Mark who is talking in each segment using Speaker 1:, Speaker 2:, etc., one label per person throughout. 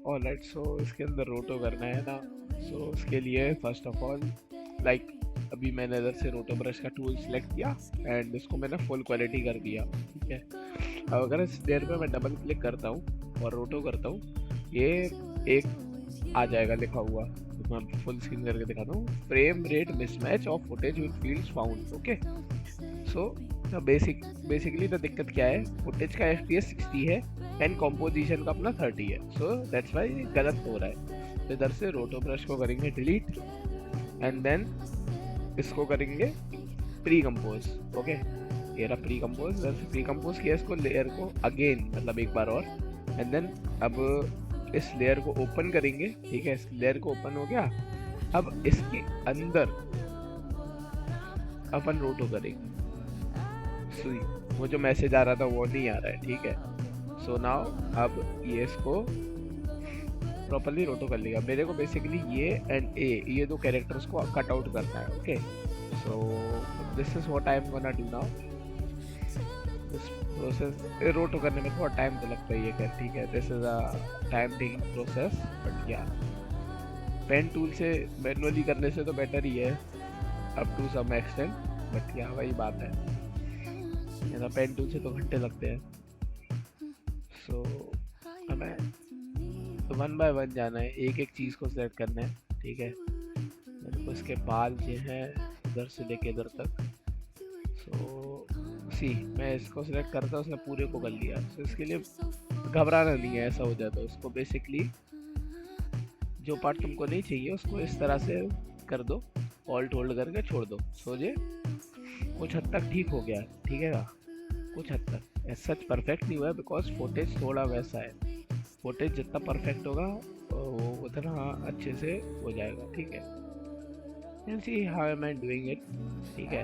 Speaker 1: Alright, सो इसके अंदर रोटो करना है ना। सो उसके लिए फर्स्ट ऑफ ऑल लाइक अभी मैंने इधर से रोटो ब्रश का टूल सेलेक्ट किया एंड इसको मैंने फुल क्वालिटी कर दिया, ठीक है। अब अगर इस लेयर पे मैं डबल क्लिक करता हूँ और रोटो करता हूँ, ये एक आ जाएगा लिखा हुआ, तो मैं फुल स्क्रीन करके दिखाता हूँ, frame rate mismatch of footage with fields found. Okay, so basically तो दिक्कत क्या है, फुटेज का FPS 60 है एंड कॉम्पोजिशन का अपना 30 है, सो दैट्स वाई गलत हो रहा है। तो इधर से रोटो ब्रश को करेंगे डिलीट एंड देन इसको करेंगे प्री कंपोज। ओके, ये रहा प्री कंपोज। इधर से प्री कंपोज किया इसको, लेयर को अगेन मतलब एक बार और, एंड देन अब इस लेयर को ओपन करेंगे, ठीक है। इस लेयर को ओपन हो गया, अब इसके अंदर अपन रोटो करेंगे। सुई वो जो मैसेज आ रहा था वो नहीं आ रहा है, ठीक है। सो नाउ अब ये इसको प्रॉपर्ली रोटो कर लिया। मेरे को बेसिकली ये एंड ए, ये दो कैरेक्टर्स को कट आउट करना है। Okay, so this is what I am gonna do now. This process रोटो करने में थोड़ा टाइम तो लगता ही है, ठीक है। This is a time taking process, but yeah pen tool से मैनुअली करने से तो बेटर ही है up to some extent, but yeah वही बात है, पेन टूल से तो घंटे लगते हैं। सो हमें वन बाय वन जाना है, एक एक चीज़ को सेलेक्ट करना है, ठीक है। मेरे को इसके बाल जो है इधर से लेके इधर तक, सो सी मैं इसको सिलेक्ट करता हूँ, उसने पूरे को कर लिया। सो इसके लिए घबराना नहीं है, ऐसा हो जाता है उसको बेसिकली जो पार्ट तुमको नहीं चाहिए उसको इस तरह से कर दो, ऑल्ट होल्ड करके छोड़ दो। सो ये कुछ हद तक ठीक हो गया, ठीक है। कुछ हद तक एज सच परफेक्ट नहीं हुआ है बिकॉज फुटेज थोड़ा वैसा है। फुटेज जितना परफेक्ट होगा वो उतना अच्छे से हो जाएगा, ठीक है। And see how am I doing it, ठीक है।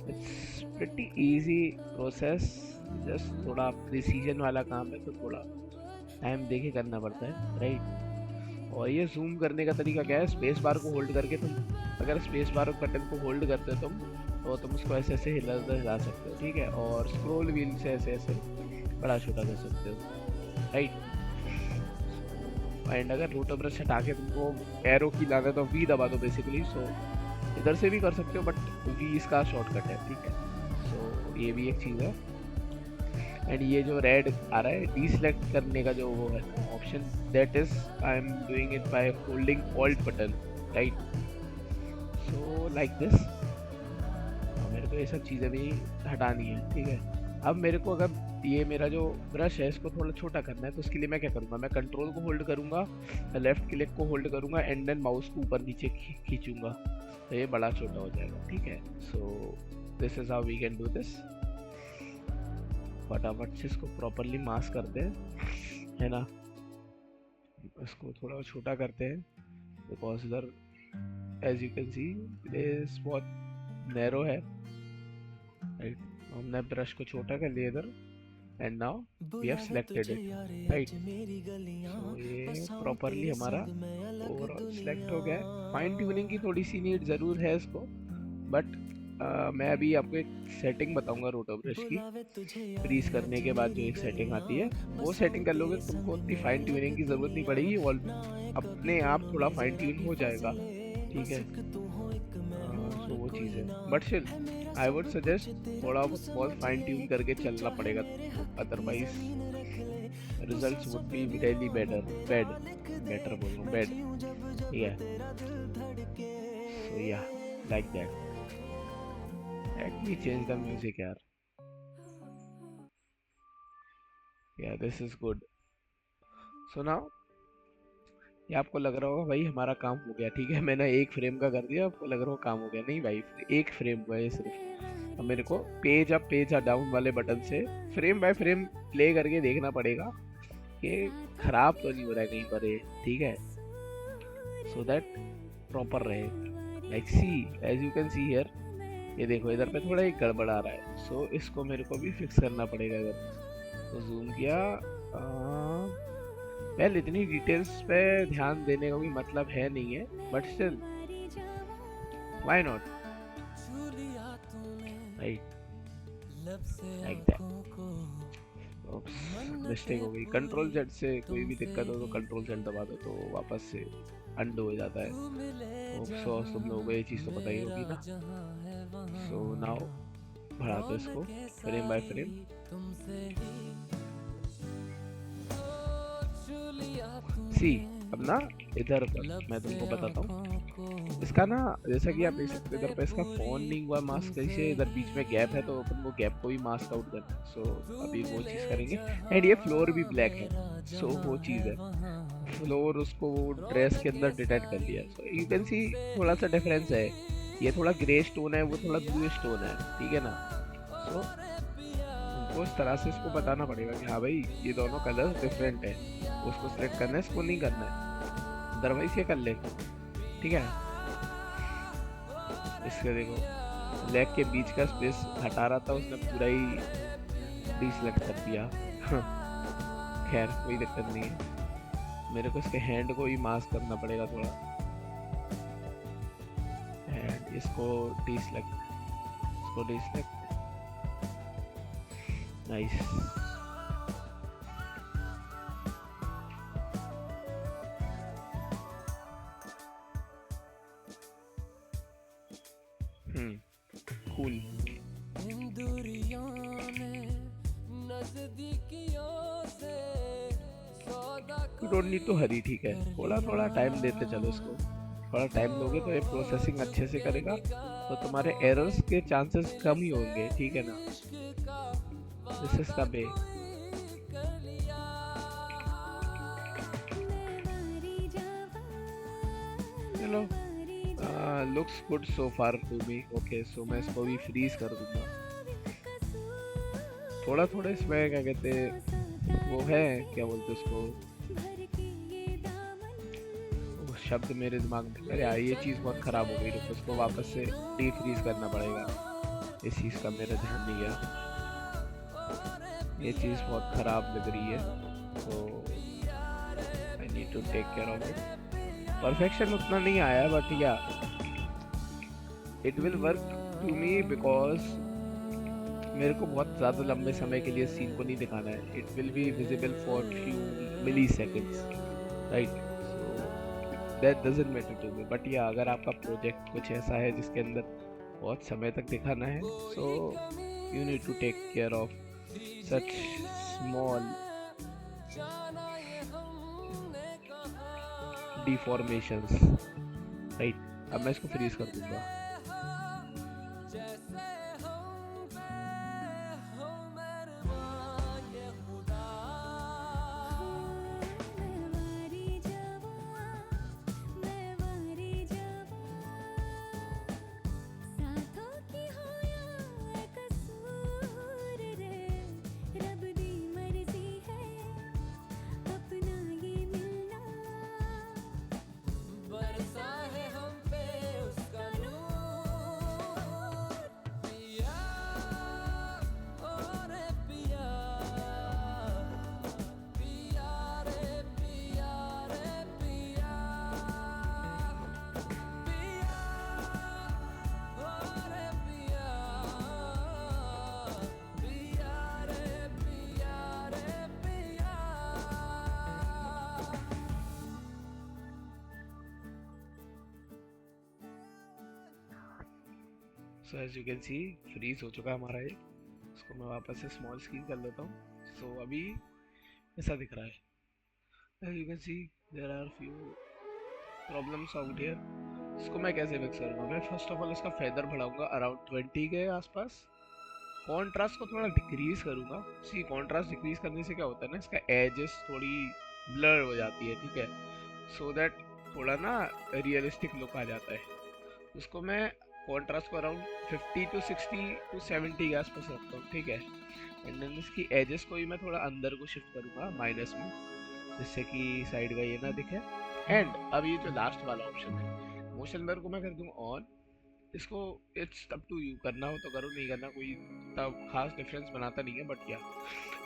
Speaker 1: It's pretty easy process, just थोड़ा प्रिसीजन वाला काम है, तो थोड़ा टाइम देके करना पड़ता है, राइट। और ये जूम करने का तरीका क्या है, स्पेस बार को होल्ड करके तुम अगर स्पेस बार बटन को होल्ड करते हो तुम, तो तुम उसको ऐसे ऐसे हिला सकते हो, ठीक है। और स्क्रॉल व्हील से ऐसे ऐसे बड़ा छोटा कर सकते हो, राइट। एंड अगर रोटो ब्रश हटा के तुमको एरो की लाना है तो वी दबा दो बेसिकली। सो इधर से भी कर सकते हो, बट वी इसका शॉर्टकट है, ठीक है। सो ये भी एक चीज़ है। एंड ये जो रेड आ रहा है डीसेलेक्ट करने का जो वो है option, that is I am doing it by holding alt button, right. So like this मेरे को ये सब चीज़ें भी हटानी है, ठीक है। अब मेरे को अगर ये मेरा जो ब्रश है इसको थोड़ा छोटा करना है, तो उसके लिए मैं क्या करूँगा, मैं कंट्रोल को होल्ड करूँगा, लेफ्ट क्लिक को होल्ड करूँगा एंड देन माउस को ऊपर नीचे खींचूंगा, तो ये बड़ा छोटा हो जाएगा, ठीक है। So this is how we can do this. फटाफट से इसको प्रॉपरली मास्क करते हैं, है ना। इसको थोड़ा छोटा करते हैं बिकॉज इधर as you can see place बहुत नैरो है, राइट। हमने ब्रश को छोटा कर लिया इधर and now we have selected it, right. So ये प्रॉपरली हमारा ओवरऑल सिलेक्ट हो गया है। फाइन ट्यूनिंग की थोड़ी सी नीड ज़रूर है इसको, बट मैं अभी आपको एक सेटिंग बताऊंगा रोटो ब्रश की। फ्रीज करने के बाद जो एक सेटिंग आती है वो सेटिंग कर लोगे, तुमको उतनी फाइन ट्यूनिंग की ज़रूरत नहीं पड़ेगी, वो अपने आप थोड़ा फाइन ट्यून हो जाएगा, ठीक है। सो वो चीज़ है, but still I would suggest थोड़ा बहुत फाइन ट्यून करके चलना पड़ेगा तुमको, otherwise results would be really better बोल रहा हूँ, बेड, ठीक है। सो या like that. Let me change the music यार, या this is good. So now ये आपको लग रहा होगा भाई हमारा काम हो गया, ठीक है। मैंने एक फ्रेम का कर दिया, आपको लग रहा हो काम हो गया, नहीं भाई, एक फ्रेम हुआ है सिर्फ। अब मेरे को पेज अप पेज डाउन वाले बटन से फ्रेम बाय फ्रेम प्ले करके देखना पड़ेगा कि खराब तो नहीं हो रहा है कहीं पर ये, ठीक है। सो दैट प्रॉपर रहे, like see as you can see here, ये देखो इधर पे थोड़ा एक गड़बड़ आ रहा है। सो इसको मेरे को भी फिक्स करना पड़ेगा इधर। तो जूम किया, वेल इतनी डिटेल्स पे ध्यान देने का कोई मतलब है नहीं है, but still why not, right, like that. Mistake हो गई। कंट्रोल जेड से कोई भी दिक्कत हो तो कंट्रोल जेड दबा दो तो वापस से अंडो हो जाता है। सो तुम लोगों को ये चीज़ तो पता ही होगी ना। सो नाउ बढ़ा दो इसको फ्रेम बाय फ्रेम। सी अब ना इधर पर मैं तुमको बताता हूँ इसका ना, जैसा कि आप देख सकते हो इधर पे इसका फोन नहीं हुआ मास्क, कैसे इधर बीच में गैप है तो अपन वो गैप को भी मास्क आउट करना है। सो अभी वो चीज़ करेंगे। एंड ये फ्लोर भी ब्लैक है। सो वो चीज़ है, फ्लोर उसको वो ड्रेस के अंदर डिटेक्ट कर लिया। सो यू कैन सी थोड़ा सा डिफरेंस है, ये थोड़ा ग्रे स्टोन है, वो थोड़ा ब्लू स्टोन है, ठीक है ना। सो उनको उस तरह से इसको बताना पड़ेगा कि हाँ भाई ये दोनों कलर डिफरेंट है, उसको सिलेक्ट करना है, इसको नहीं करना है, अदरवाइज ये कर लेगा, ठीक है। इसके देखो लेग के बीच का स्पेस हटा रहा था उसने, पूरा ही डिसलेक्ट कर दिया। खैर कोई दिक्कत नहीं है, मेरे को इसके हैंड को ही मास्क करना पड़ेगा थोड़ा। हैंड इसको डिसलेक्ट, इसको deselect, nice. Cool. You don't need to hurry, ठीक है, थोड़ा थोड़ा टाइम देते चलो इसको। थोड़ा टाइम दोगे तो ये प्रोसेसिंग अच्छे से करेगा, तो तुम्हारे एरर्स के चांसेस कम ही होंगे, ठीक है ना। This is the way. चलो looks good so far to me. Okay so मैं इसको भी फ्रीज कर दूंगा। थोड़ा थोड़ा इसमें क्या कहते वो है, क्या बोलते उसको, वो शब्द मेरे दिमाग में, अरे यार ये चीज़ बहुत ख़राब हो गई, तो उसको वापस से डी फ्रीज करना पड़ेगा। इस चीज़ का मेरा ध्यान नहीं गया, ये चीज़ बहुत ख़राब लग रही है, तो I need to take care of it. Perfection उतना नहीं आया but yeah it will work to me, because मेरे को बहुत ज़्यादा लंबे समय के लिए सीन को नहीं दिखाना है। It will be visible for few milliseconds, right. So that doesn't matter to me, but yeah अगर आपका प्रोजेक्ट कुछ ऐसा है जिसके अंदर बहुत समय तक दिखाना है, so you need to take care of such small deformations, right. अब मैं इसको फ्रीज कर दूंगा। So as you can see freeze हो चुका है हमारा ये। इसको मैं वापस से स्मॉल स्क्रीन कर लेता हूँ। सो अभी ऐसा दिख रहा है। As you can see there are few problems out here. इसको मैं कैसे फिक्स करूँगा? मैं फर्स्ट ऑफ ऑल इसका फेदर बढ़ाऊंगा अराउंड 20 के आसपास। कॉन्ट्रास्ट को थोड़ा डिक्रीज करूँगा। सी कॉन्ट्रास्ट डिक्रीज करने से क्या होता है ना, इसका एजेस थोड़ी ब्लर हो जाती है, ठीक है, सो दैट थोड़ा ना रियलिस्टिक लुक आ जाता है। उसको मैं कॉन्ट्रास्ट को अराउंड 50 टू 60 टू 70 के आसपास रखता हूँ, ठीक है। एंड देन इसकी एजेस को भी मैं थोड़ा अंदर को शिफ्ट करूँगा माइनस में, जिससे कि साइड का ये ना दिखे। एंड अब ये जो लास्ट वाला ऑप्शन है, मोशन ब्लर को मैं कर दूँगा ऑन। इसको इट्स अप टू यू, करना हो तो करो, नहीं करना कोई तब खास डिफरेंस बनाता नहीं है, बट या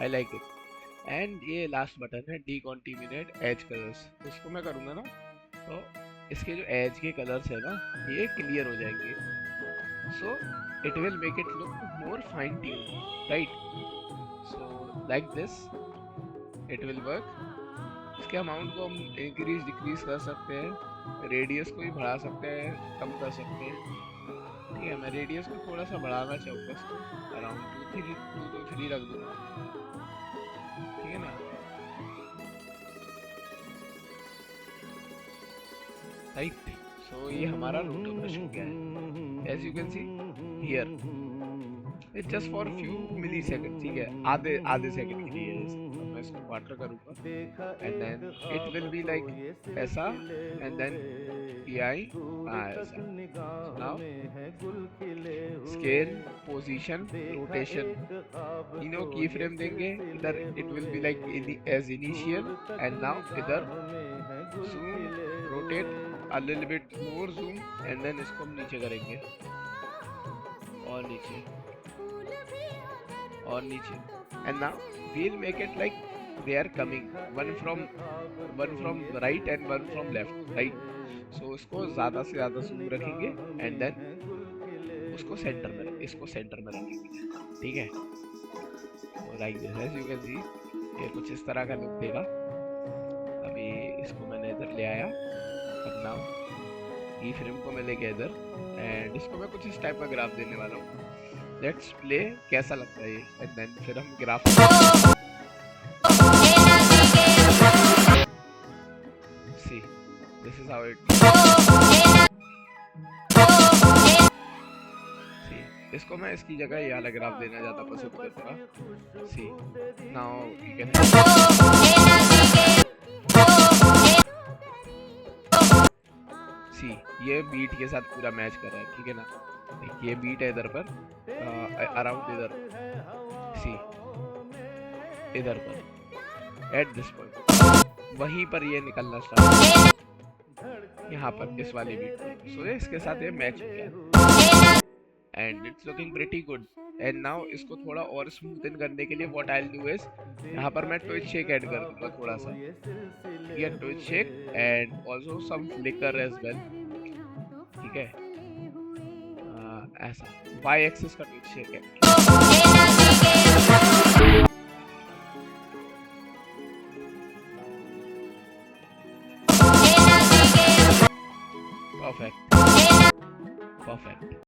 Speaker 1: आई लाइक इट। एंड ये लास्ट बटन है डीकॉन्टिमिनेट एज कलर्स, उसको मैं करूँगा ना तो इसके जो एज के कलर्स है ना ये क्लियर हो जाएंगे। So it will make it look more fine tune, right. So like this it will work. इसके अमाउंट को हम इंक्रीज डिक्रीज कर सकते हैं, रेडियस को भी बढ़ा सकते हैं, कम कर सकते हैं। ठीक है, मैं रेडियस को थोड़ा सा बढ़ाना चाहूँगा, इसको अराउंड 2 to 3 रख दूँगा। ठीक है ना, राइट। सो ये हमारा रोटो ब्रश हो गया है, as you can see here. It's just for few millisecond. ठीक है, आधे आधे सेकंड के लिए है। मैं इसको क्वार्टर करूँगा and then it will be like ऐसा एंड देन PI ऐसा। नाउ स्केल, पोजीशन, रोटेशन, तीनों की फ्रेम देंगे। इधर it will be like as initial and now इधर zoom, rotate a little bit more zoom and then इसको हम नीचे करेंगे और नीचे और नीचे and now we'll make it like they are coming one from right and one from left, right? So इसको ज्यादा से ज्यादा जूम रखेंगे एंड देन उसको सेंटर में, इसको सेंटर में रखेंगे। ठीक है, तो like this as you can see ये कुछ इस तरह का लुक देगा। अभी इसको मैंने इधर ले आया, अब नाउ की फ्रेम को मैं लेके इधर एंड इसको मैं कुछ इस टाइप का ग्राफ देने वाला हूँ। लेट्स प्ले कैसा लगता है ये एंड देन फिर हम graph see this is how it see. इसको मैं इसकी जगह ये वाला ग्राफ देना ज़्यादा पसंद करूँगा। सी नाउ यू कैन सी ये बीट के साथ पूरा मैच कर रहा है। ठीक है ना, ये बीट है इधर पर अराउंड इधर, सी इधर पर एट दिस पॉइंट, वहीं पर ये निकलना स्टार्ट यहाँ पर इस वाली बीट पे। सो इसके साथ ये मैच हो गया and it's looking pretty good. And now इसको थोड़ा और स्मूथन करने के लिए what I will do is यहाँ पर मैं ट्विच शेक ऐड कर दूंगा थोड़ा सा। ये twitch shake and also some flicker as well. ठीक है, ऐसा y एक्सिस का ट्विच शेक है।